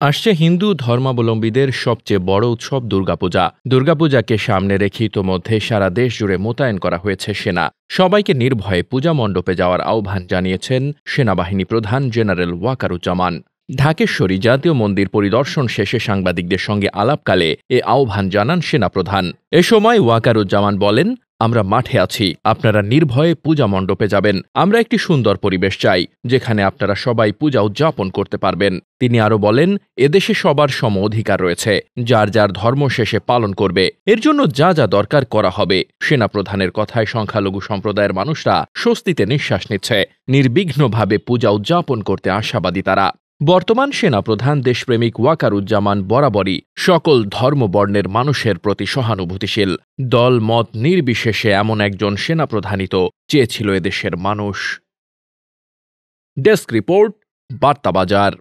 আসছে হিন্দু ধর্মাবলম্বীদের সবচেয়ে বড় উৎসব দুর্গাপূজা। দুর্গাপূজাকে সামনে রেখে ইতোমধ্যে সারা দেশ জুড়ে মোতায়েন করা হয়েছে সেনা। সবাইকে নির্ভয়ে পূজা মণ্ডপে যাওয়ার আহ্বান জানিয়েছেন সেনাবাহিনী প্রধান জেনারেল ওয়াকারুজ্জামান। ঢাকেশ্বরী জাতীয় মন্দির পরিদর্শন শেষে সাংবাদিকদের সঙ্গে আলাপকালে এ আহ্বান জানান সেনাপ্রধান। এ সময় ওয়াকারুজ্জামান বলেন, আমরা মাঠে আছি, আপনারা নির্ভয়ে পূজা মণ্ডপে যাবেন। আমরা একটি সুন্দর পরিবেশ চাই, যেখানে আপনারা সবাই পূজা উদযাপন করতে পারবেন। তিনি আরও বলেন, এদেশে সবার সম অধিকার রয়েছে, যার যার ধর্ম শেষে পালন করবে। এর জন্য যা যা দরকার করা হবে। সেনাপ্রধানের কথায় সংখ্যালঘু সম্প্রদায়ের মানুষরা স্বস্তিতে নিঃশ্বাস নিচ্ছে। নির্বিঘ্নভাবে পূজা উদযাপন করতে আশাবাদী তারা। বর্তমান সেনাপ্রধান দেশপ্রেমিক ওয়াকারুজ্জামান বরাবরই সকল ধর্মবর্ণের মানুষের প্রতি সহানুভূতিশীল। দল মত নির্বিশেষে এমন একজন সেনাপ্রধানই তো চেয়েছিল এদেশের মানুষ। Desk report, বার্তাবাজার।